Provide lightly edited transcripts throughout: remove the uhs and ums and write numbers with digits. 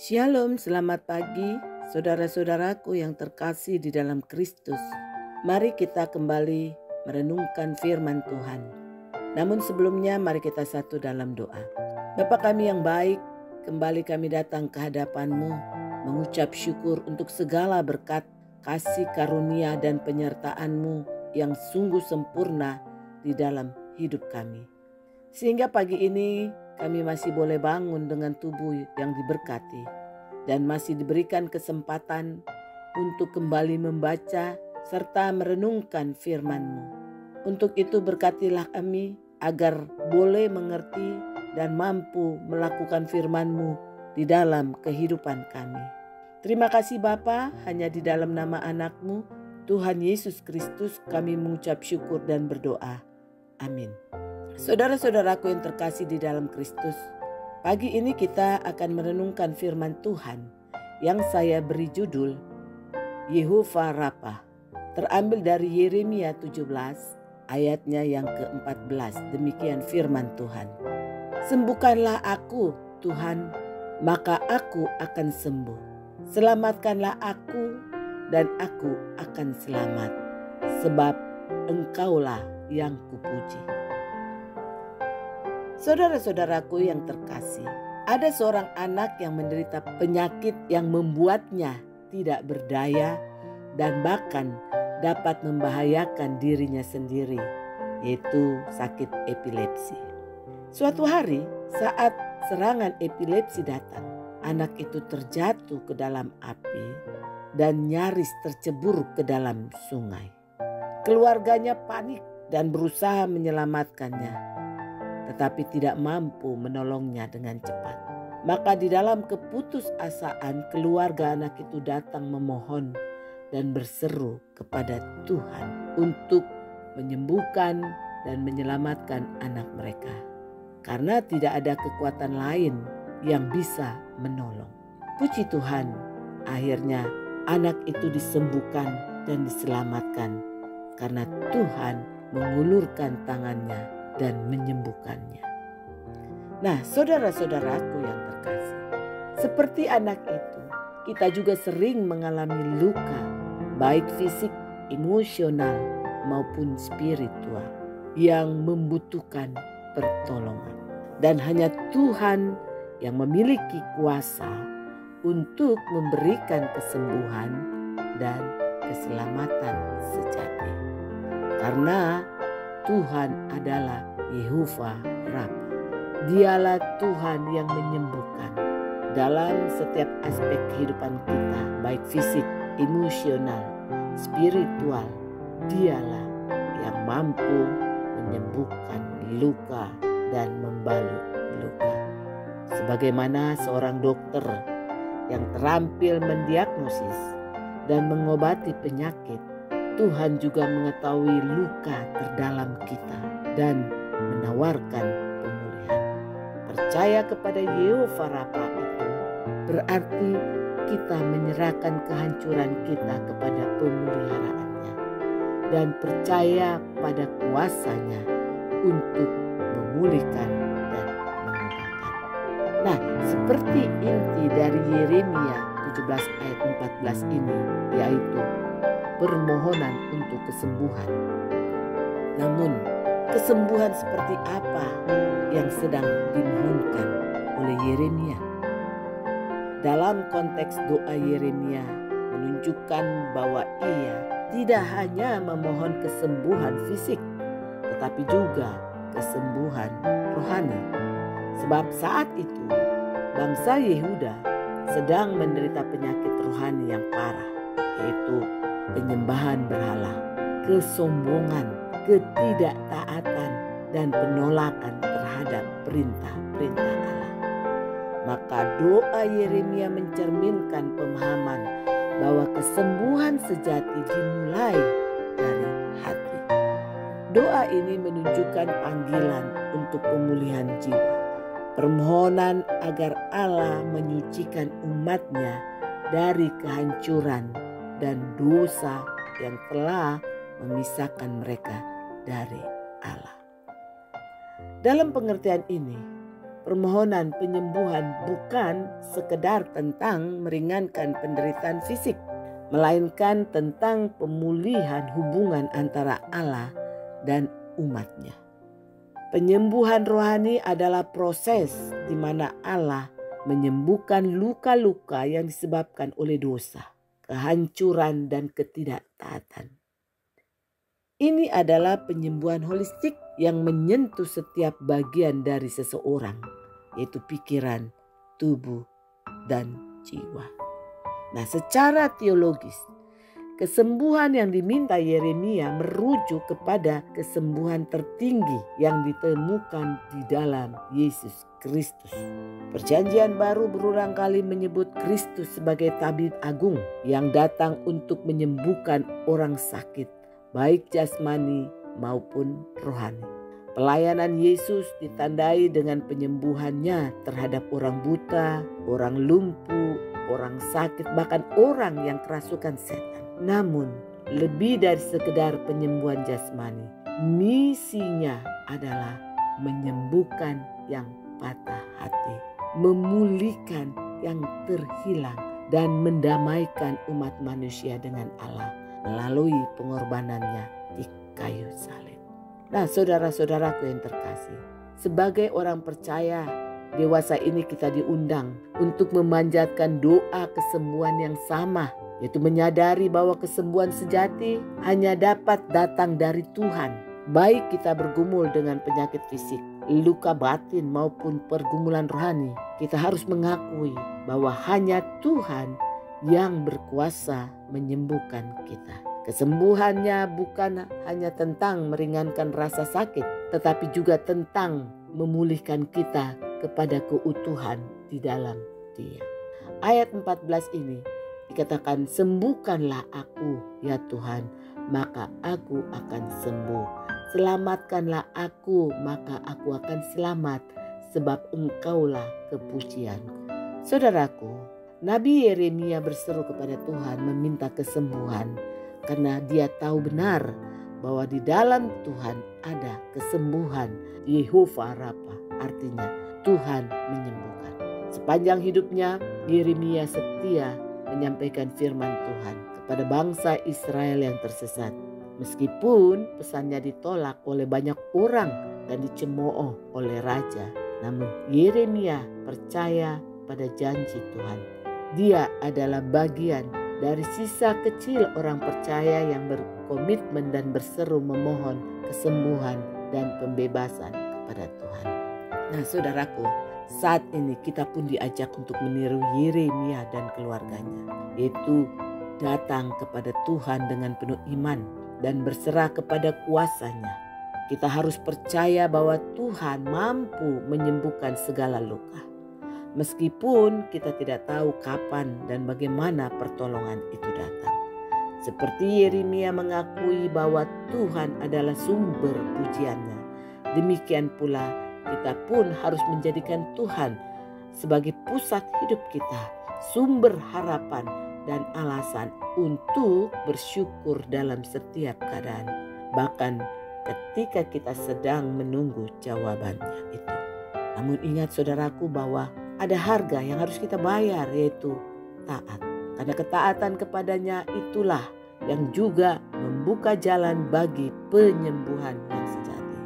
Shalom, selamat pagi saudara-saudaraku yang terkasih di dalam Kristus. Mari kita kembali merenungkan firman Tuhan. Namun sebelumnya mari kita satu dalam doa. Bapa kami yang baik, kembali kami datang ke hadapan-Mu mengucap syukur untuk segala berkat, kasih karunia dan penyertaan-Mu yang sungguh sempurna di dalam hidup kami. Sehingga pagi ini kami masih boleh bangun dengan tubuh yang diberkati dan masih diberikan kesempatan untuk kembali membaca serta merenungkan firman-Mu. Untuk itu berkatilah kami agar boleh mengerti dan mampu melakukan firman-Mu di dalam kehidupan kami. Terima kasih Bapa, hanya di dalam nama anak-Mu, Tuhan Yesus Kristus kami mengucap syukur dan berdoa. Amin. Saudara-saudaraku yang terkasih di dalam Kristus, pagi ini kita akan merenungkan firman Tuhan yang saya beri judul Yehovah Rafa. Terambil dari Yeremia 17 ayatnya yang ke-14. Demikian firman Tuhan. Sembuhkanlah aku Tuhan, maka aku akan sembuh. Selamatkanlah aku dan aku akan selamat, sebab Engkaulah yang kupuji. Saudara-saudaraku yang terkasih, ada seorang anak yang menderita penyakit yang membuatnya tidak berdaya dan bahkan dapat membahayakan dirinya sendiri, yaitu sakit epilepsi. Suatu hari saat serangan epilepsi datang, anak itu terjatuh ke dalam api dan nyaris tercebur ke dalam sungai. Keluarganya panik dan berusaha menyelamatkannya, tetapi tidak mampu menolongnya dengan cepat. Maka di dalam keputusasaan keluarga anak itu datang memohon dan berseru kepada Tuhan untuk menyembuhkan dan menyelamatkan anak mereka. Karena tidak ada kekuatan lain yang bisa menolong. Puji Tuhan, akhirnya anak itu disembuhkan dan diselamatkan karena Tuhan mengulurkan tangannya dan menyembuhkannya. Nah, saudara-saudaraku yang terkasih, seperti anak itu, kita juga sering mengalami luka, baik fisik, emosional, maupun spiritual, yang membutuhkan pertolongan. Dan hanya Tuhan yang memiliki kuasa untuk memberikan kesembuhan dan keselamatan sejati. Karena Tuhan adalah Yehovah Rafa. Dialah Tuhan yang menyembuhkan dalam setiap aspek kehidupan kita, baik fisik, emosional, spiritual. Dialah yang mampu menyembuhkan luka dan membalut luka. Sebagaimana seorang dokter yang terampil mendiagnosis dan mengobati penyakit, Tuhan juga mengetahui luka terdalam kita dan menawarkan pemulihan. Percaya kepada Yehovah Rafa itu berarti kita menyerahkan kehancuran kita kepada pemeliharaannya dan percaya pada kuasanya untuk memulihkan dan mengubahkan. Nah, seperti inti dari Yeremia 17 ayat 14 ini, yaitu permohonan untuk kesembuhan. Namun, kesembuhan seperti apa yang sedang dimohonkan oleh Yeremia? Dalam konteks doa Yeremia menunjukkan bahwa ia tidak hanya memohon kesembuhan fisik, tetapi juga kesembuhan rohani. Sebab saat itu bangsa Yehuda sedang menderita penyakit rohani yang parah, yaitu penyembahan berhala, kesombongan, ketidaktaatan, dan penolakan terhadap perintah-perintah Allah. Maka doa Yeremia mencerminkan pemahaman bahwa kesembuhan sejati dimulai dari hati. Doa ini menunjukkan panggilan untuk pemulihan jiwa, permohonan agar Allah menyucikan umatnya dari kehancuran dan dosa yang telah memisahkan mereka dari Allah. Dalam pengertian ini, permohonan penyembuhan bukan sekedar tentang meringankan penderitaan fisik, melainkan tentang pemulihan hubungan antara Allah dan umatnya. Penyembuhan rohani adalah proses di mana Allah menyembuhkan luka-luka yang disebabkan oleh dosa, kehancuran, dan ketidaktaatan. Ini adalah penyembuhan holistik yang menyentuh setiap bagian dari seseorang, yaitu pikiran, tubuh, dan jiwa. Nah, secara teologis, kesembuhan yang diminta Yeremia merujuk kepada kesembuhan tertinggi yang ditemukan di dalam Yesus Kristus. Perjanjian Baru berulang kali menyebut Kristus sebagai tabib agung yang datang untuk menyembuhkan orang sakit, baik jasmani maupun rohani. Pelayanan Yesus ditandai dengan penyembuhannya terhadap orang buta, orang lumpuh, orang sakit, bahkan orang yang kerasukan setan. Namun, lebih dari sekedar penyembuhan jasmani, misinya adalah menyembuhkan yang patah hati, memulihkan yang terhilang, dan mendamaikan umat manusia dengan Allah melalui pengorbanannya di kayu salib. Nah, saudara-saudaraku yang terkasih, sebagai orang percaya dewasa ini kita diundang untuk memanjatkan doa kesembuhan yang sama, yaitu menyadari bahwa kesembuhan sejati hanya dapat datang dari Tuhan. Baik kita bergumul dengan penyakit fisik, luka batin maupun pergumulan rohani, kita harus mengakui bahwa hanya Tuhan yang berkuasa menyembuhkan kita. Kesembuhannya bukan hanya tentang meringankan rasa sakit, tetapi juga tentang memulihkan kita kepada keutuhan di dalam Dia. Ayat 14 ini dikatakan, sembuhkanlah aku ya Tuhan, maka aku akan sembuh. Selamatkanlah aku, maka aku akan selamat, sebab Engkaulah kepujianku. Saudaraku, Nabi Yeremia berseru kepada Tuhan meminta kesembuhan karena dia tahu benar bahwa di dalam Tuhan ada kesembuhan. Yehova Rafa, artinya Tuhan menyembuhkan. Sepanjang hidupnya Yeremia setia menyampaikan firman Tuhan kepada bangsa Israel yang tersesat. Meskipun pesannya ditolak oleh banyak orang dan dicemooh oleh raja, namun Yeremia percaya pada janji Tuhan. Dia adalah bagian dari sisa kecil orang percaya yang berkomitmen dan berseru memohon kesembuhan dan pembebasan kepada Tuhan. Nah, saudaraku, saat ini kita pun diajak untuk meniru Yeremia dan keluarganya, yaitu datang kepada Tuhan dengan penuh iman dan berserah kepada kuasa-Nya. Kita harus percaya bahwa Tuhan mampu menyembuhkan segala luka. Meskipun kita tidak tahu kapan dan bagaimana pertolongan itu datang. Seperti Yeremia mengakui bahwa Tuhan adalah sumber pujiannya, demikian pula kita pun harus menjadikan Tuhan sebagai pusat hidup kita, sumber harapan dan alasan untuk bersyukur dalam setiap keadaan, bahkan ketika kita sedang menunggu jawabannya itu. Namun ingat saudaraku bahwa ada harga yang harus kita bayar, yaitu taat. Karena ketaatan kepadanya itulah yang juga membuka jalan bagi penyembuhan yang sejati.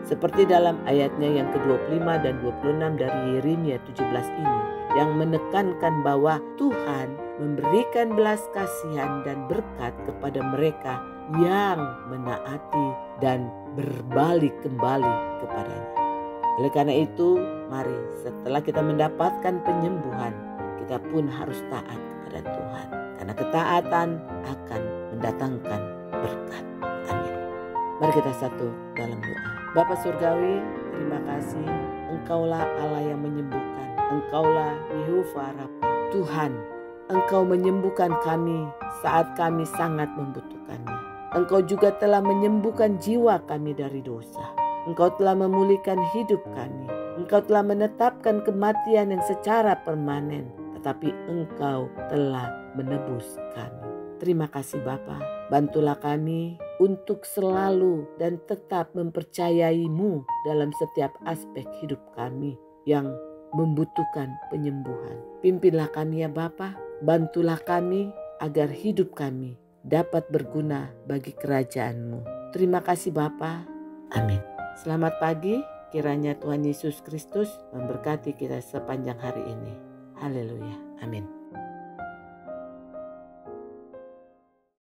Seperti dalam ayatnya yang ke-25 dan 26 dari Yeremia 17 ini, yang menekankan bahwa Tuhan memberikan belas kasihan dan berkat kepada mereka yang menaati dan berbalik kembali kepadanya. Oleh karena itu, mari setelah kita mendapatkan penyembuhan, kita pun harus taat kepada Tuhan. Karena ketaatan akan mendatangkan berkat. Amin. Mari kita satu dalam doa. Bapa Surgawi, terima kasih. Engkaulah Allah yang menyembuhkan. Engkaulah Yehova Rafa. Tuhan, Engkau menyembuhkan kami saat kami sangat membutuhkannya. Engkau juga telah menyembuhkan jiwa kami dari dosa. Engkau telah memulihkan hidup kami. Engkau telah menetapkan kematian yang secara permanen. Tetapi Engkau telah menebus kami. Terima kasih Bapa. Bantulah kami untuk selalu dan tetap mempercayai-Mu dalam setiap aspek hidup kami. yang membutuhkan penyembuhan. Pimpinlah kami ya Bapa, bantulah kami agar hidup kami dapat berguna bagi kerajaan-Mu. Terima kasih Bapa. Amin. Selamat pagi, kiranya Tuhan Yesus Kristus memberkati kita sepanjang hari ini. Haleluya. Amin.